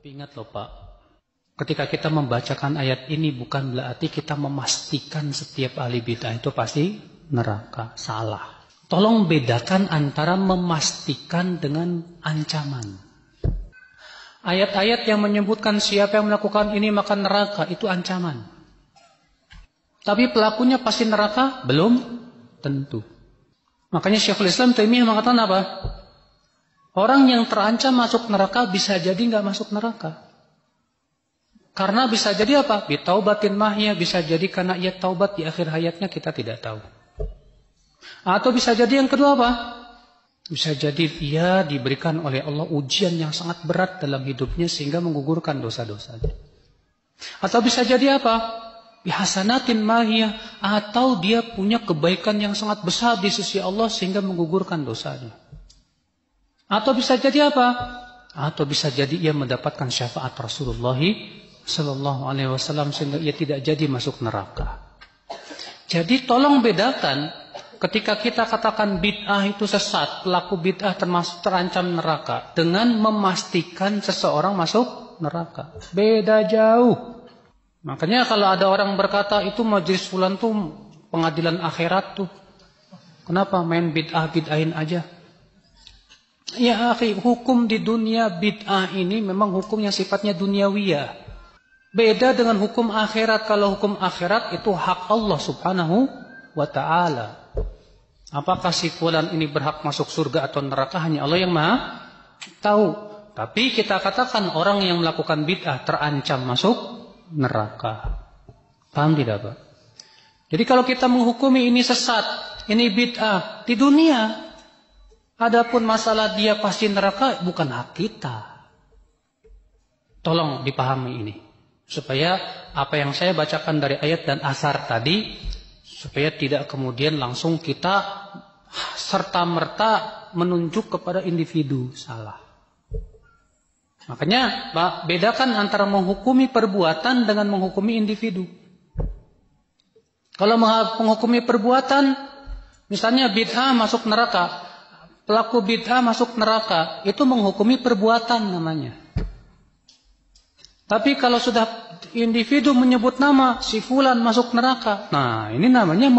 Ingat loh Pak, ketika kita membacakan ayat ini bukan berarti kita memastikan setiap ahli bid'ah itu pasti neraka. Salah. Tolong bedakan antara memastikan dengan ancaman. Ayat-ayat yang menyebutkan siapa yang melakukan ini maka neraka, itu ancaman. Tapi pelakunya pasti neraka? Belum tentu. Makanya Syekhul Islam Taimiyah mengatakan apa? Orang yang terancam masuk neraka bisa jadi nggak masuk neraka. Karena bisa jadi apa? Bitaubatin mahya, bisa jadi karena ia taubat di akhir hayatnya, kita tidak tahu. Atau bisa jadi yang kedua apa? Bisa jadi dia diberikan oleh Allah ujian yang sangat berat dalam hidupnya sehingga menggugurkan dosa-dosanya. Atau bisa jadi apa? Bihasanatin mahya, atau dia punya kebaikan yang sangat besar di sisi Allah sehingga menggugurkan dosanya. Atau bisa jadi apa? Atau bisa jadi ia mendapatkan syafaat Rasulullah sallallahu alaihi wasallam sehingga ia tidak jadi masuk neraka. Jadi tolong bedakan ketika kita katakan bid'ah itu sesat, pelaku bid'ah termasuk terancam neraka dengan memastikan seseorang masuk neraka. Beda jauh. Makanya kalau ada orang berkata itu majelis fulan tuh pengadilan akhirat tuh. Kenapa main bid'ahin aja? Ya akhi, hukum di dunia bid'ah ini memang hukum yang sifatnya duniawiyah. Beda dengan hukum akhirat. Kalau hukum akhirat itu hak Allah subhanahu wa ta'ala. Apakah si fulan ini berhak masuk surga atau neraka hanya Allah yang maha tahu. Tapi kita katakan orang yang melakukan bid'ah terancam masuk neraka. Paham tidak Pak? Jadi kalau kita menghukumi ini sesat, ini bid'ah di dunia, adapun masalah dia pasti neraka bukan hak kita. Tolong dipahami ini. Supaya apa yang saya bacakan dari ayat dan asar tadi, supaya tidak kemudian langsung kita serta-merta menunjuk kepada individu. Salah. Makanya bedakan antara menghukumi perbuatan dengan menghukumi individu. Kalau menghukumi perbuatan, misalnya bid'ah masuk neraka, pelaku bid'ah masuk neraka, itu menghukumi perbuatan namanya. Tapi kalau sudah individu menyebut nama si fulan masuk neraka, nah ini namanya